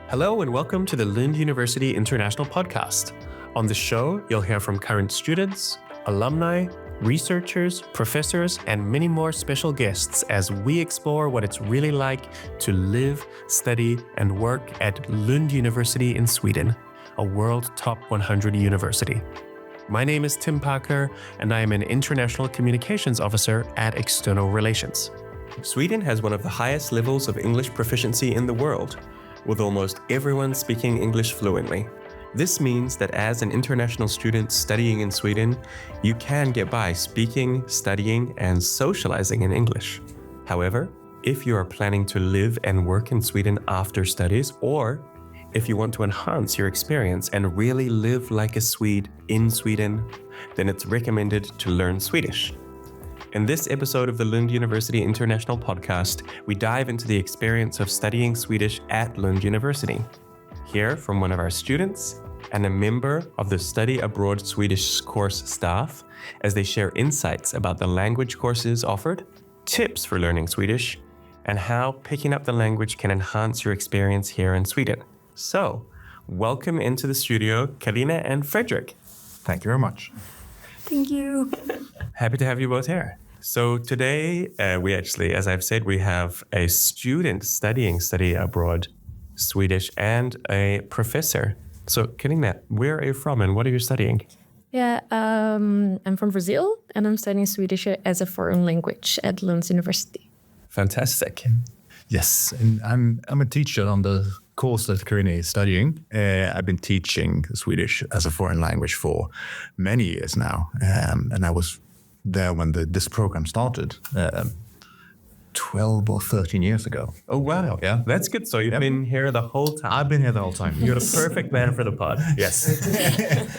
Hello and welcome to the Lund University International Podcast. On the show, you'll hear from current students, alumni, researchers, professors, and many more special guests as we explore what it's really like to live, study, and work at Lund University in Sweden, a world top 100 university. My name is Tim Parker, and I am an international communications officer at External Relations. Sweden has one of the highest levels of English proficiency in the world, with almost everyone speaking English fluently. This means that as an international student studying in Sweden, you can get by speaking, studying, and socializing in English. However, if you are planning to live and work in Sweden after studies, or if you want to enhance your experience and really live like a Swede in Sweden, then it's recommended to learn Swedish. In this episode of the Lund University International Podcast, we dive into the experience of studying Swedish at Lund University. Hear from one of our students and a member of the Study Abroad Swedish course staff as they share insights about the language courses offered, tips for learning Swedish, and how picking up the language can enhance your experience here in Sweden. So, welcome into the studio, Karyne and Fredrik. Thank you very much. Thank you. Happy to have you both here. So today, we actually, as I've said, we have a student study abroad Swedish and a professor. So Karyne, where are you from and what are you studying? Yeah, I'm from Brazil and I'm studying Swedish as a foreign language at Lund University. Fantastic. Yes, and I'm a teacher on the course that Karyne is studying. I've been teaching Swedish as a foreign language for many years now, and I was there when this program started 12 or 13 years ago. Oh, wow. Yeah. That's good. So you've been here the whole time. I've been here the whole time. You're the perfect man for the pod. Yes.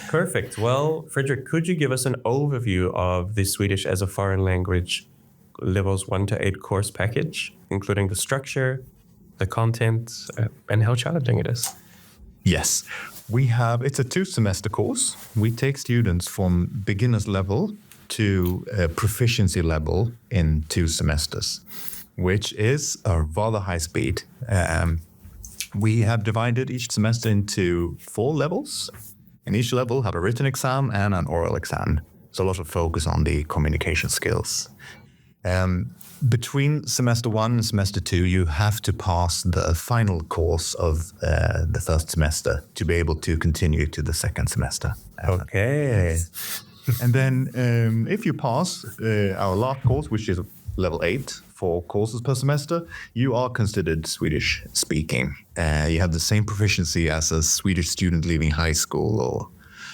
Perfect. Well, Fredrik, could you give us an overview of the Swedish as a foreign language levels 1 to 8 course package, including the structure, the content, and how challenging it is? Yes. It's a 2-semester course. We take students from beginner's level to proficiency level in 2 semesters, which is a rather high speed. We have divided each semester into 4 levels, and each level have a written exam and an oral exam. So a lot of focus on the communication skills. Between semester 1 and semester 2, you have to pass the final course of the first semester to be able to continue to the second semester. Okay. And then if you pass our last course, which is level 8, 4 courses per semester, you are considered Swedish speaking. You have the same proficiency as a Swedish student leaving high school or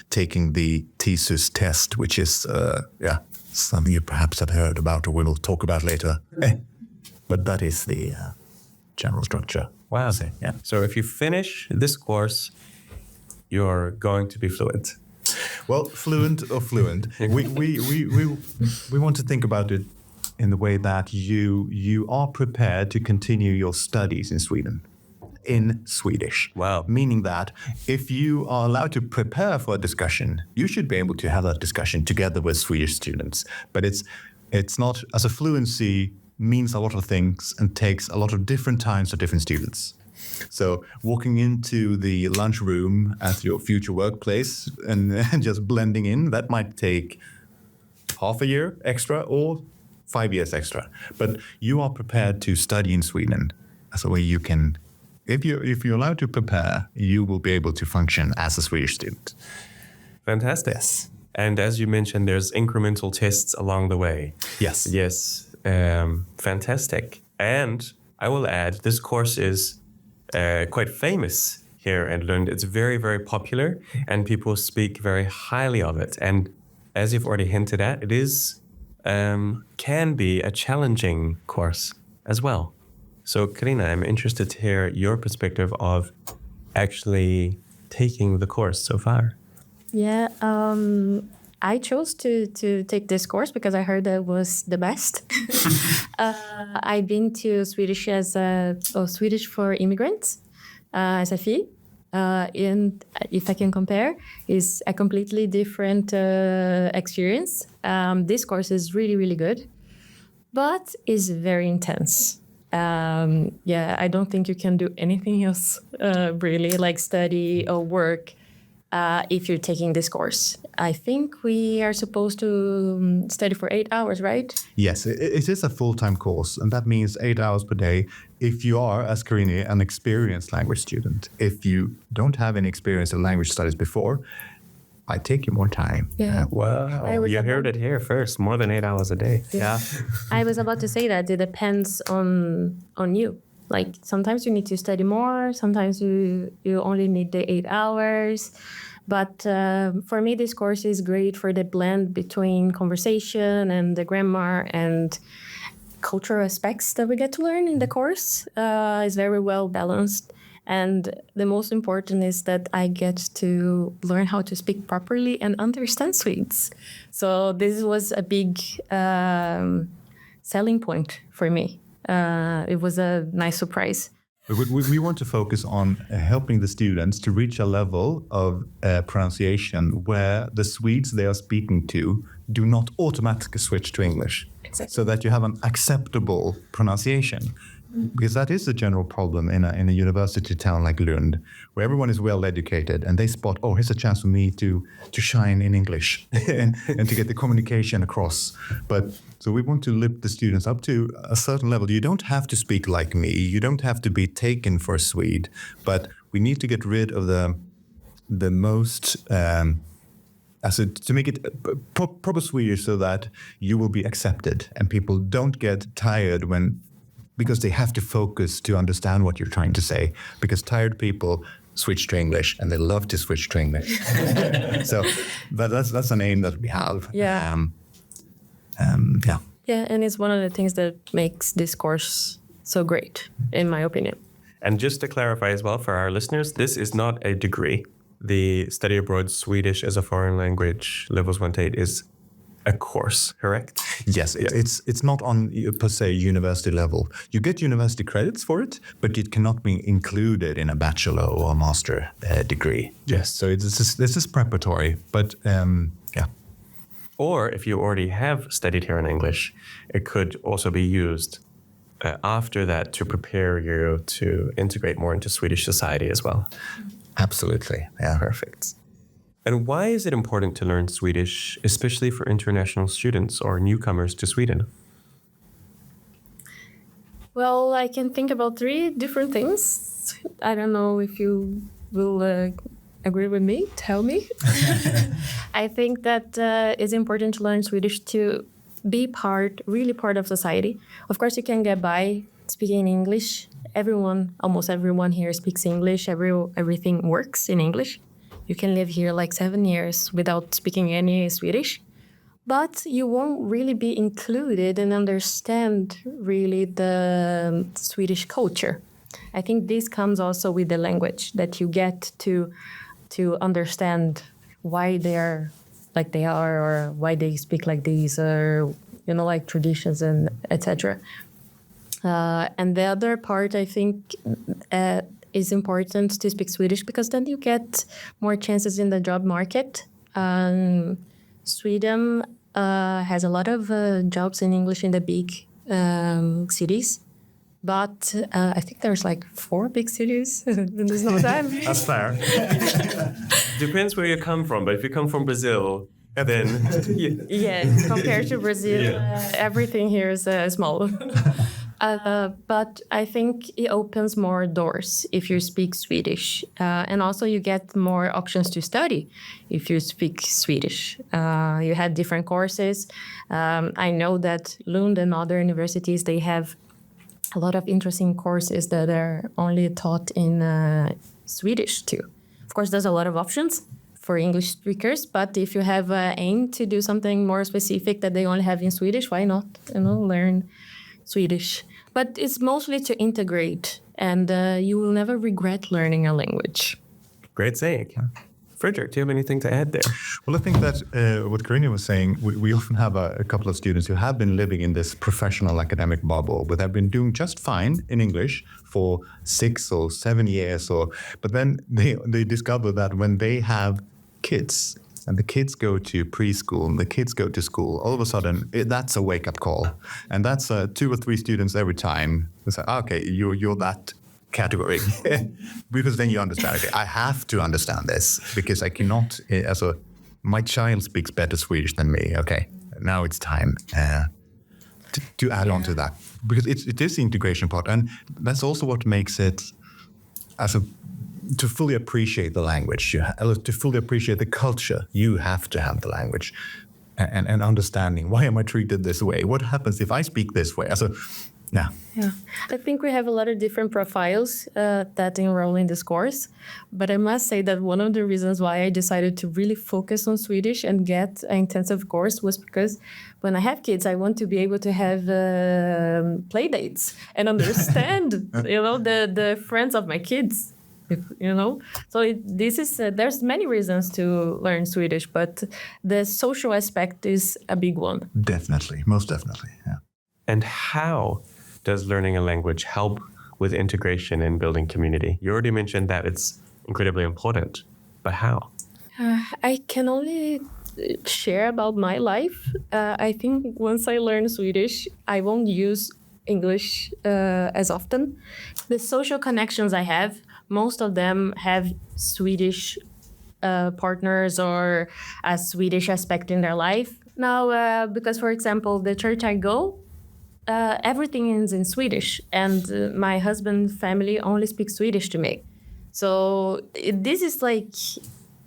taking the TSUS test, which is something you perhaps have heard about or we will talk about later. But that is the general structure. Wow. So if you finish this course, you're going to be fluent. Well, fluent or fluent, we want to think about it in the way that you are prepared to continue your studies in Sweden, in Swedish. Wow. Meaning that if you are allowed to prepare for a discussion, you should be able to have that discussion together with Swedish students. But it's not, as a fluency means a lot of things and takes a lot of different times for different students. So walking into the lunchroom at your future workplace and just blending in, that might take half a year extra or 5 years extra. But you are prepared to study in Sweden. So where you can, if you're allowed to prepare, you will be able to function as a Swedish student. Fantastic. Yes. And as you mentioned, there's incremental tests along the way. Yes. Yes. Fantastic. And I will add, this course is quite famous here at Lund. It's very, very popular and people speak very highly of it. And as you've already hinted at, it is can be a challenging course as well. So Karyne, I'm interested to hear your perspective of actually taking the course so far. Yeah, I chose to take this course because I heard that it was the best. I've been to Swedish Swedish for immigrants, S5E. And if I can compare, is a completely different experience. This course is really, really good, but is very intense. I don't think you can do anything else really, like study or work, if you're taking this course. I think we are supposed to study for 8 hours, right? Yes, it is a full-time course, and that means 8 hours per day. If you are, as Karyne, an experienced language student, if you don't have any experience in language studies before, I take you more time. Yeah. Wow. You heard it here first. More than 8 hours a day. Yeah. I was about to say that it depends on you. Like sometimes you need to study more. Sometimes you only need the 8 hours. But for me, this course is great for the blend between conversation and the grammar and cultural aspects that we get to learn in the course. It's very well balanced. And the most important is that I get to learn how to speak properly and understand Swedes. So this was a big selling point for me. It was a nice surprise. We want to focus on helping the students to reach a level of pronunciation where the Swedes they are speaking to do not automatically switch to English. Exactly. So that you have an acceptable pronunciation. Because that is a general problem in a university town like Lund, where everyone is well educated and they spot, oh, here's a chance for me to shine in English and to get the communication across. But so we want to lift the students up to a certain level. You don't have to speak like me. You don't have to be taken for a Swede. But we need to get rid of the most to make it proper Swedish so that you will be accepted and people don't get tired because they have to focus to understand what you're trying to say. Because tired people switch to English and they love to switch to English. So that's an aim that we have. Yeah. Yeah. Yeah, and it's one of the things that makes this course so great, in my opinion. And just to clarify as well for our listeners, this is not a degree. The Study Abroad Swedish as a Foreign Language Levels 1 to 8 is a course, correct? Yes, it's not on per se university level. You get university credits for it, but it cannot be included in a bachelor or a master degree. Yes. So this is preparatory, but yeah. Or if you already have studied here in English, it could also be used after that to prepare you to integrate more into Swedish society as well. Absolutely. Yeah. Perfect. And why is it important to learn Swedish, especially for international students or newcomers to Sweden? Well, I can think about 3 different things. I don't know if you will agree with me. Tell me. I think that it's important to learn Swedish to be really part of society. Of course, you can get by speaking English. Almost everyone here speaks English. Everything works in English. You can live here like 7 years without speaking any Swedish, but you won't really be included and understand really the Swedish culture. I think this comes also with the language, that you get to understand why they are like they are, or why they speak like this, or like traditions and etc. And the other part, I think, is important to speak Swedish, because then you get more chances in the job market. Sweden has a lot of jobs in English in the big cities, but I think there's like 4 big cities. There's no time. That's fair. Depends where you come from, but if you come from Brazil, then... Yeah, compared to Brazil, everything here is small. But I think it opens more doors if you speak Swedish. And also you get more options to study if you speak Swedish. You had different courses. I know that Lund and other universities, they have a lot of interesting courses that are only taught in Swedish too. Of course, there's a lot of options for English speakers, but if you have an aim to do something more specific that they only have in Swedish, why not learn Swedish? But it's mostly to integrate, and you will never regret learning a language. Great saying. Fredrik, do you have anything to add there? Well, I think that what Karyne was saying, we often have a couple of students who have been living in this professional academic bubble, but have been doing just fine in English for 6 or 7 years, but then they discover that when they have kids, and the kids go to preschool and the kids go to school, all of a sudden that's a wake-up call. And that's 2 or 3 students every time. It's like, okay, you're that category. Because then you understand, okay, I have to understand this because I cannot, my child speaks better Swedish than me. Okay, now it's time to add on to that. Because it is the integration part. And that's also what makes it to fully appreciate the language, to fully appreciate the culture, you have to have the language and understanding. Why am I treated this way? What happens if I speak this way? Yeah. I think we have a lot of different profiles that enroll in this course. But I must say that one of the reasons why I decided to really focus on Swedish and get an intensive course was because when I have kids, I want to be able to have play dates and understand, the friends of my kids. So there's many reasons to learn Swedish, but the social aspect is a big one. Definitely, most definitely, yeah. And how does learning a language help with integration and building community? You already mentioned that it's incredibly important, but how? I can only share about my life. I think once I learn Swedish, I won't use English as often. The social connections I have, most of them have Swedish partners or a Swedish aspect in their life. Now, because, for example, the church I go, everything is in Swedish, and my husband's family only speaks Swedish to me. So this is like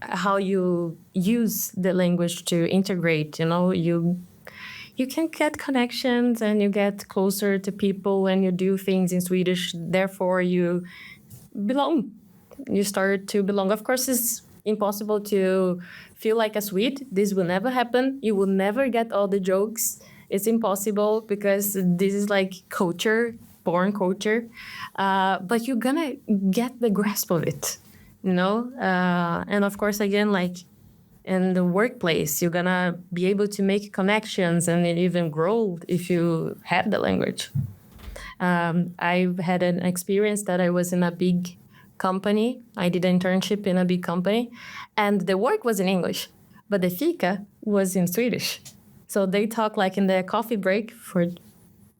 how you use the language to integrate. You can get connections and you get closer to people when you do things in Swedish. Therefore, you belong. You start to belong. Of course, it's impossible to feel like a Swede. This will never happen. You will never get all the jokes. It's impossible because this is like culture, born culture. But you're gonna get the grasp of it, And of course, again, like in the workplace, you're gonna be able to make connections and even grow if you have the language. I've had an experience that I was in a big company. I did an internship in a big company, and the work was in English, but the fika was in Swedish. So they talk like in the coffee break. For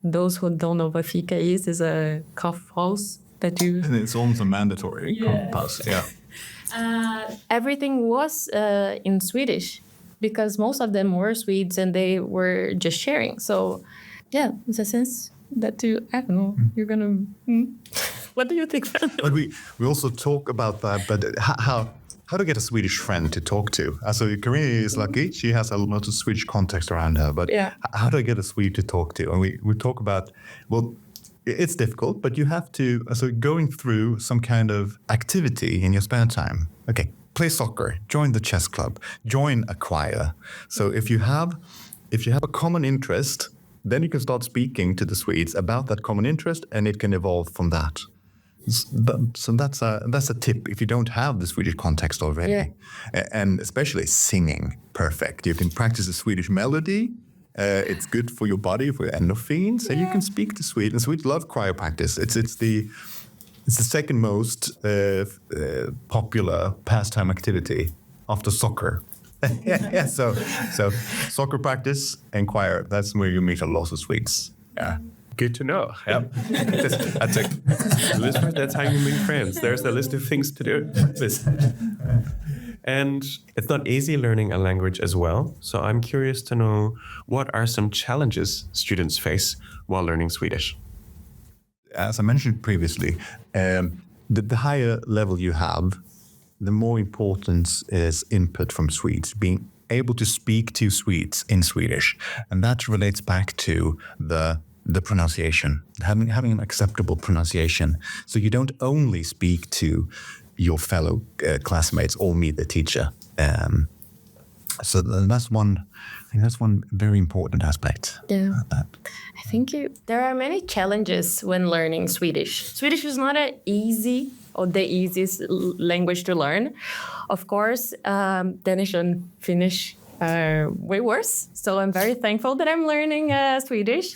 those who don't know what fika is a coffee house that you... And it's almost a mandatory pass, yeah. Everything was in Swedish because most of them were Swedes and they were just sharing. So, yeah, it's a sense that I don't know, you're gonna... What do you think, Fredrik? But we also talk about that, but how to get a Swedish friend to talk to. So Karyne is lucky; she has a lot of Swedish context around her. But how do I get a Swede to talk to? And we talk about, well, it's difficult, but you have to. So going through some kind of activity in your spare time. Okay, play soccer, join the chess club, join a choir. So if you have a common interest, then you can start speaking to the Swedes about that common interest, and it can evolve from that. So that's a tip if you don't have the Swedish context already, and especially singing. Perfect. You can practice the Swedish melody. It's good for your body, for your endorphins, and you can speak to Swede. And Swedes love choir practice. It's the second most popular pastime activity after soccer. So soccer practice and choir. That's where you meet a lot of Swedes. Yeah. Good to know. Yep. That's how you make friends. There's a list of things to do. And it's not easy learning a language as well. So I'm curious to know, what are some challenges students face while learning Swedish? As I mentioned previously, the higher level you have, the more importance is input from Swedes, being able to speak to Swedes in Swedish. And that relates back to the pronunciation, having an acceptable pronunciation. So you don't only speak to your fellow classmates or me, the teacher. So that's one. I think that's one very important aspect. Yeah, I think there are many challenges when learning Swedish. Swedish is not the easiest language to learn. Of course, Danish and Finnish are way worse. So I'm very thankful that I'm learning Swedish.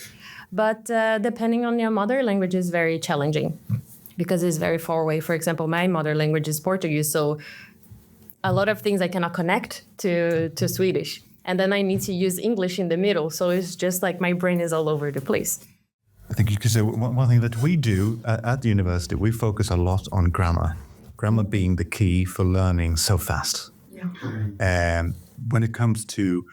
But depending on your mother language is very challenging because it's very far away. For example, my mother language is Portuguese, so a lot of things I cannot connect to Swedish. And then I need to use English in the middle. So it's just like my brain is all over the place. I think you could say one thing that we do at the university, we focus a lot on grammar. Grammar being the key for learning so fast. Yeah. When it comes to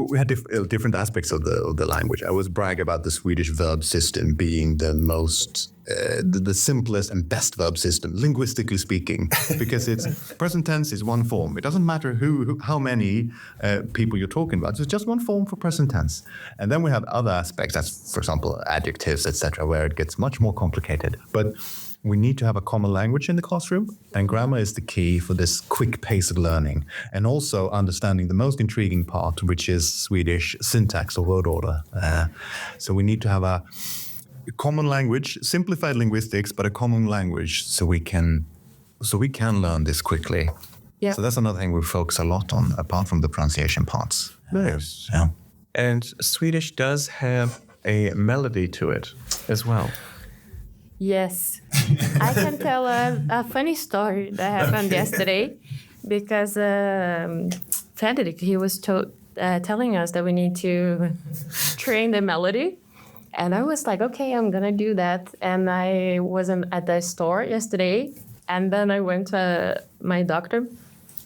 we had different aspects of the language. I always brag about the Swedish verb system being the most, the simplest and best verb system, linguistically speaking, because it's present tense is one form. It doesn't matter how many people you're talking about. It's just one form for present tense. And then we have other aspects, that's, for example, adjectives, etc., where it gets much more complicated. But we need to have a common language in the classroom, and grammar is the key for this quick pace of learning, and also understanding the most intriguing part, which is Swedish syntax or word order. So we need to have a common language, simplified linguistics, but a common language so we can learn this quickly. Yeah. So that's another thing we focus a lot on, apart from the pronunciation parts. Nice. Yeah. And Swedish does have a melody to it as well. Yes. I can tell a funny story that happened yesterday, because Fredrik, he was telling us that we need to train the melody. And I was like, okay, I'm going to do that. And I wasn't at the store yesterday. And then I went to my doctor.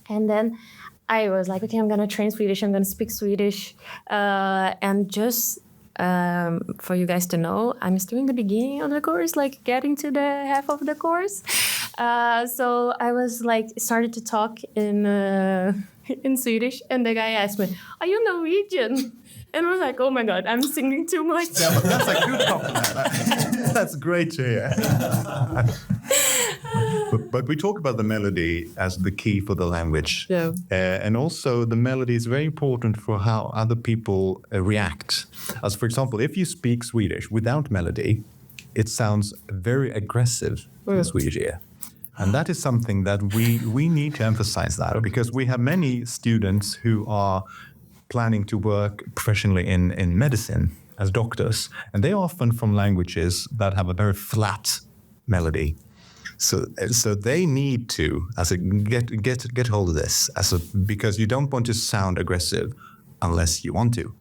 And then I was like, okay, I'm going to train Swedish. I'm going to speak Swedish. And just for you guys to know, I'm still in the beginning of the course, like getting to the half of the course. So I was like, started to talk in Swedish. And the guy asked me, are you Norwegian? And I was like, oh my God, I'm singing too much. Yeah, but that's a good compliment. That's great to hear. But we talk about the melody as the key for the language. Yeah. And also the melody is very important for how other people react. As for example, if you speak Swedish without melody, it sounds very aggressive to the Swedish ear. And that is something that we need to emphasize that, because we have many students who are planning to work professionally in medicine as doctors, and they are often from languages that have a very flat melody. So they need to get hold of this because you don't want to sound aggressive unless you want to,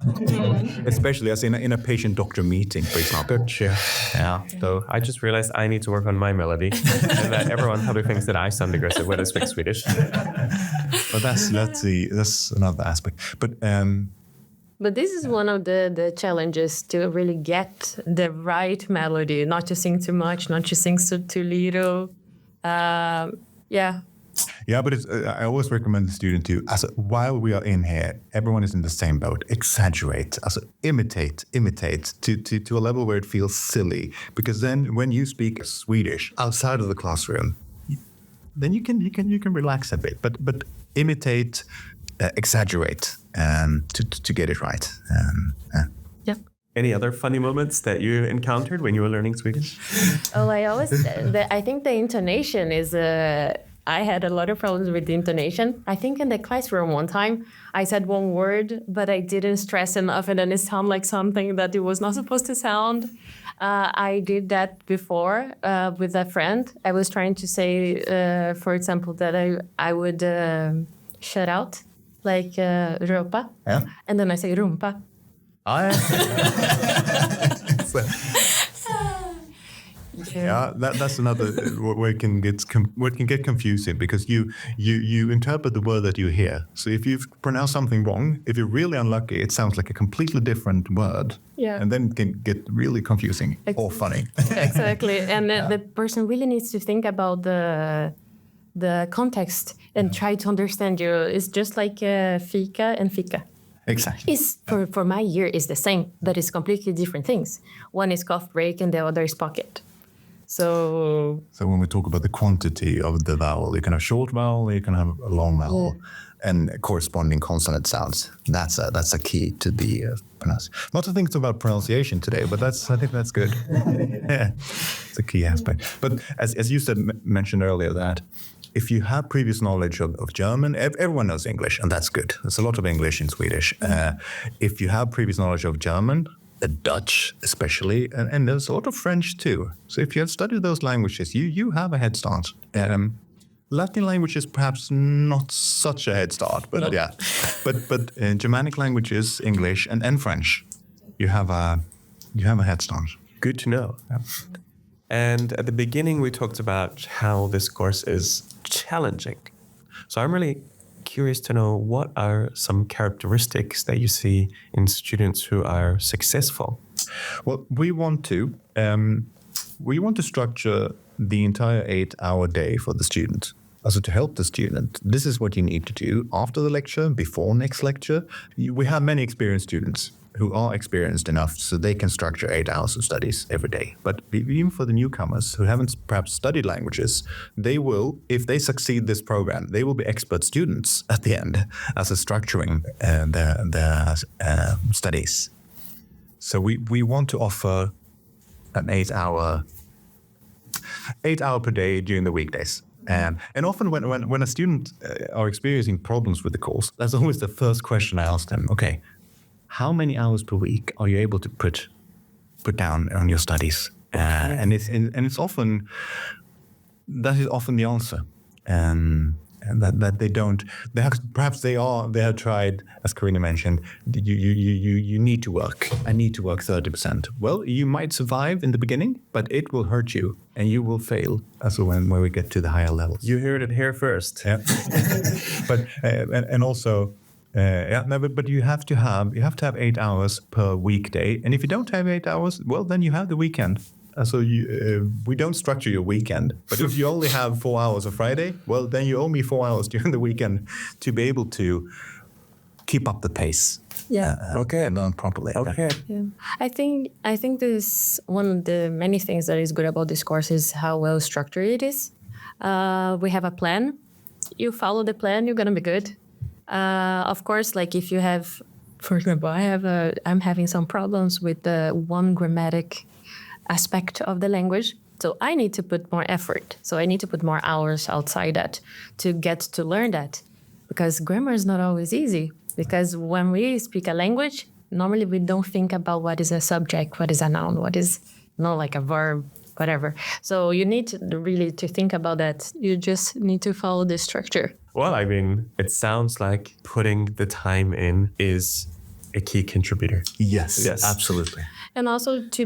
especially as in a patient-doctor meeting, for example. Yeah. So I just realized I need to work on my melody, and that everyone probably thinks that I sound aggressive when I speak Swedish. But that's another aspect. But this is one of the challenges, to really get the right melody, not to sing too much, not to sing too little. Yeah. Yeah, but I always recommend the student to, while we are in here, everyone is in the same boat. Exaggerate, imitate to a level where it feels silly. Because then, when you speak Swedish outside of the classroom, then you can relax a bit. But imitate, exaggerate, to get it right. Yep. Any other funny moments that you encountered when you were learning Swedish? Oh, I think the intonation is. I had a lot of problems with the intonation. I think in the classroom one time, I said one word, but I didn't stress enough, and then it sounded like something that it was not supposed to sound. I did that before with a friend. I was trying to say, for example, that I would shut out, like ropa, yeah. And then I say rumpa. Oh, yeah, that's another where it can get confusing, because you interpret the word that you hear. So if you pronounce something wrong, if you're really unlucky, it sounds like a completely different word. Yeah. And then it can get really confusing or funny. Exactly. And the person really needs to think about the context and try to understand you. It's just like fika and fika. Exactly. For my ear is the same, but it's completely different things. One is cough break and the other is pocket. So when we talk about the quantity of the vowel, you can have short vowel, you can have a long vowel, and corresponding consonant sounds. That's a key to the pronunciation. Not to think it's about pronunciation today, but I think that's good. Yeah, it's a key aspect. But as you mentioned earlier, that if you have previous knowledge of German, everyone knows English, and that's good. There's a lot of English in Swedish. If you have previous knowledge of German, Dutch especially, and there's a lot of French too. So if you have studied those languages, you have a head start. Latin language is perhaps not such a head start, but yeah. But in Germanic languages, English and French, you have a head start. Good to know. Yeah. And at the beginning, we talked about how this course is challenging. So I'm really curious to know, what are some characteristics that you see in students who are successful? Well, we want to structure the entire 8-hour day for the student. Also, to help the student, this is what you need to do after the lecture, before next lecture. We have many experienced students who are experienced enough so they can structure 8 hours of studies every day. But even for the newcomers who haven't perhaps studied languages, they will, if they succeed this program, they will be expert students at the end as a structuring their studies. So we want to offer an 8-hour per day during the weekdays. And often when a student are experiencing problems with the course, that's always the first question I ask them. Okay, how many hours per week are you able to put down on your studies? And it's often, that is often the answer. And that they don't. They have tried, as Karyne mentioned. You need to work. I need to work 30%. Well, you might survive in the beginning, but it will hurt you, and you will fail. Also, when we get to the higher levels. You heard it here first. Yeah. But and also. But you have to have 8 hours per weekday, and if you don't have 8 hours, well, then you have the weekend. So we don't structure your weekend, but if you only have 4 hours on Friday, well, then you owe me 4 hours during the weekend to be able to keep up the pace. Yeah. Okay. And learn properly. Okay. Yeah. I think this one of the many things that is good about this course is how well structured it is. We have a plan. You follow the plan, you're gonna be good. Of course, like if you have, for example, I'm having some problems with the one grammatic aspect of the language. So I need to put more effort. So I need to put more hours outside that to get to learn that. Because grammar is not always easy. Because when we speak a language, normally we don't think about what is a subject, what is a noun, what is not like a verb, whatever. So you need to really to think about that. You just need to follow the structure. Well, I mean, it sounds like putting the time in is a key contributor. Yes, absolutely. And also to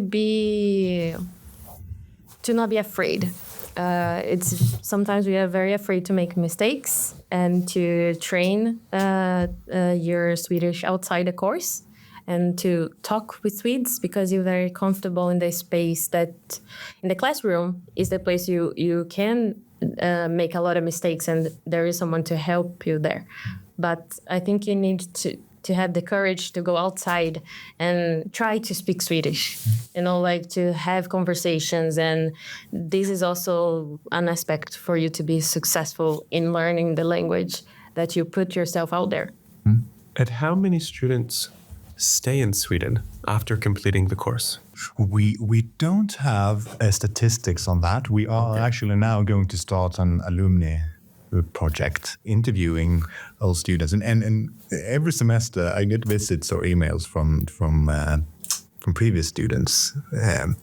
not be afraid. It's sometimes we are very afraid to make mistakes and to train your Swedish outside the course and to talk with Swedes because you're very comfortable in the space that in the classroom is the place you can make a lot of mistakes and there is someone to help you there. But I think you need to have the courage to go outside and try to speak Swedish, like to have conversations. And this is also an aspect for you to be successful in learning the language, that you put yourself out there. And how many students stay in Sweden after completing the course? We don't have statistics on that. We are actually now going to start an alumni project interviewing all students, and every semester I get visits or emails from previous students, and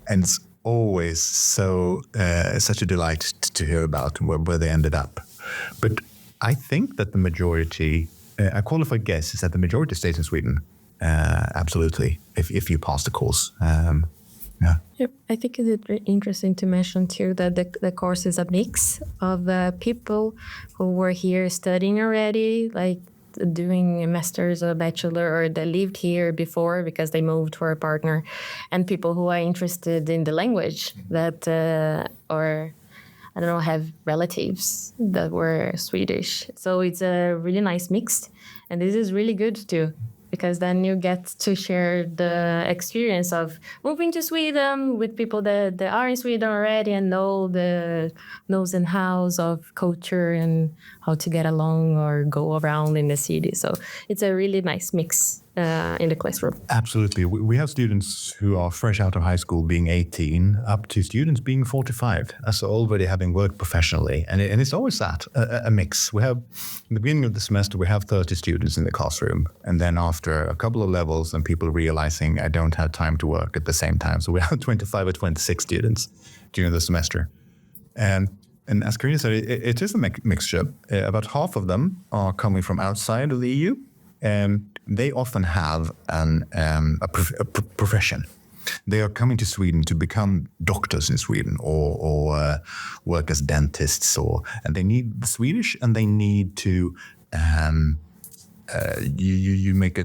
it's always such a delight to hear about where they ended up. But I think that the majority, a qualified guess is that the majority stays in Sweden. Absolutely, if you pass the course. Yep. I think it's interesting to mention too that the course is a mix of people who were here studying already, like doing a master's or a bachelor, or they lived here before because they moved for a partner, and people who are interested in the language that or I don't know, have relatives that were Swedish. So it's a really nice mix, and this is really good too. Because then you get to share the experience of moving to Sweden with people that are in Sweden already and know the knows and hows of culture and how to get along or go around in the city. So it's a really nice mix in the classroom. Absolutely. We have students who are fresh out of high school being 18 up to students being 45, so already having worked professionally. And it's always that, a mix. We have, in the beginning of the semester, we have 30 students in the classroom. And then after a couple of levels and people realizing I don't have time to work at the same time. So we have 25 or 26 students during the semester. And And as Karyne said, it is a mixture. About half of them are coming from outside of the EU, and they often have a profession. They are coming to Sweden to become doctors in Sweden or work as dentists, and they need Swedish, and they need to you make a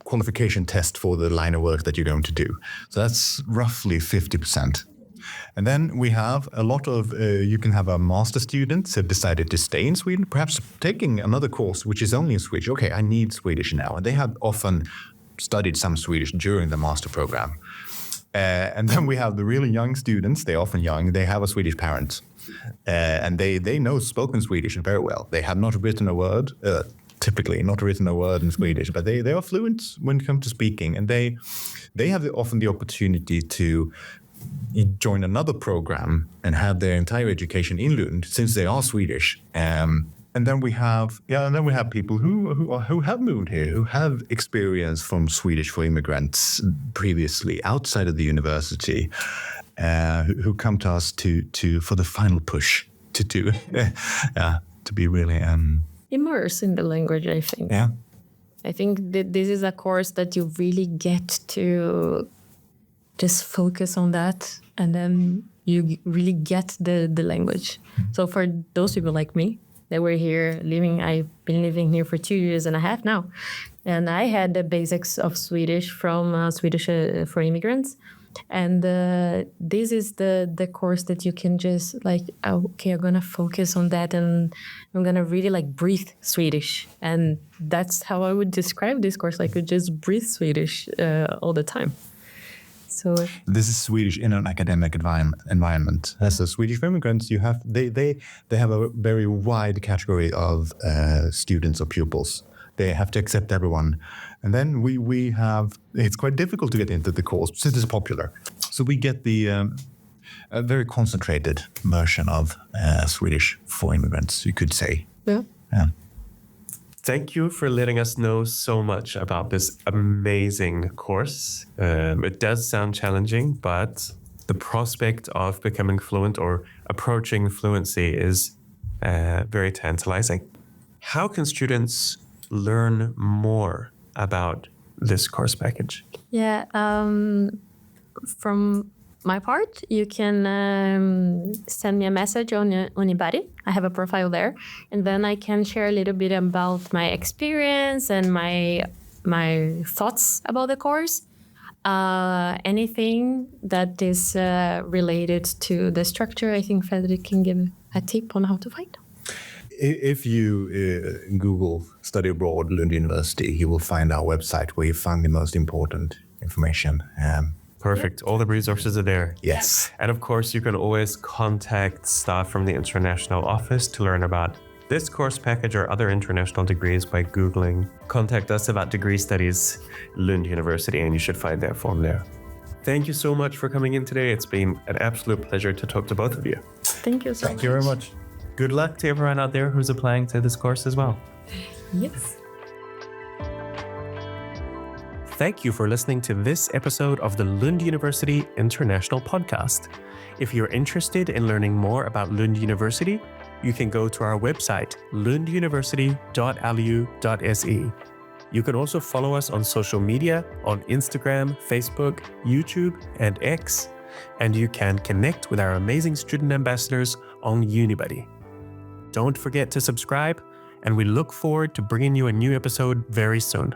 qualification test for the line of work that you're going to do. So that's roughly 50%. And then we have a lot of, you can have a master students who have decided to stay in Sweden, perhaps taking another course which is only in Swedish. Okay, I need Swedish now. And they have often studied some Swedish during the master program. And then we have the really young students, they're often young, they have a Swedish parent. And they know spoken Swedish very well. They have not written a word, typically not written a word in Swedish, but they are fluent when it comes to speaking. And they have often the opportunity to join another program and have their entire education in Lund, since they are Swedish. And then we have people who have moved here, who have experience from Swedish for immigrants previously outside of the university, who come to us for the final push to be really immerse in the language, I think. Yeah. I think that this is a course that you really get to just focus on that, and then you really get the language. So for those people like me that were here I've been living here for 2 years and a half now, and I had the basics of Swedish from Swedish for immigrants. And this is the course that you can just okay, I'm gonna focus on that, and I'm gonna really breathe Swedish. And that's how I would describe this course. I could just breathe Swedish all the time. So this is Swedish in an academic environment. As a Swedish for immigrants, they have a very wide category of students or pupils. They have to accept everyone. And then we have, it's quite difficult to get into the course since it's popular. So we get a very concentrated version of Swedish for immigrants, you could say. Yeah. Thank you for letting us know so much about this amazing course. It does sound challenging, but the prospect of becoming fluent or approaching fluency is very tantalizing. How can students learn more about this course package? Yeah, from my part, you can send me a message on Unibody. I have a profile there, and then I can share a little bit about my experience and my thoughts about the course. Anything that is related to the structure, I think Fredrik can give a tip on how to find. If you Google Study Abroad Lund University, you will find our website where you find the most important information. Perfect. All the resources are there. Yes. And of course, you can always contact staff from the international office to learn about this course package or other international degrees by Googling "Contact us about degree studies, Lund University," and you should find that form there. Thank you so much for coming in today. It's been an absolute pleasure to talk to both of you. Thank you so much. Thank you very much. Good luck to everyone out there who's applying to this course as well. Yes. Thank you for listening to this episode of the Lund University International Podcast. If you're interested in learning more about Lund University, you can go to our website, lunduniversity.lu.se. You can also follow us on social media on Instagram, Facebook, YouTube, and X. And you can connect with our amazing student ambassadors on Unibody. Don't forget to subscribe, and we look forward to bringing you a new episode very soon.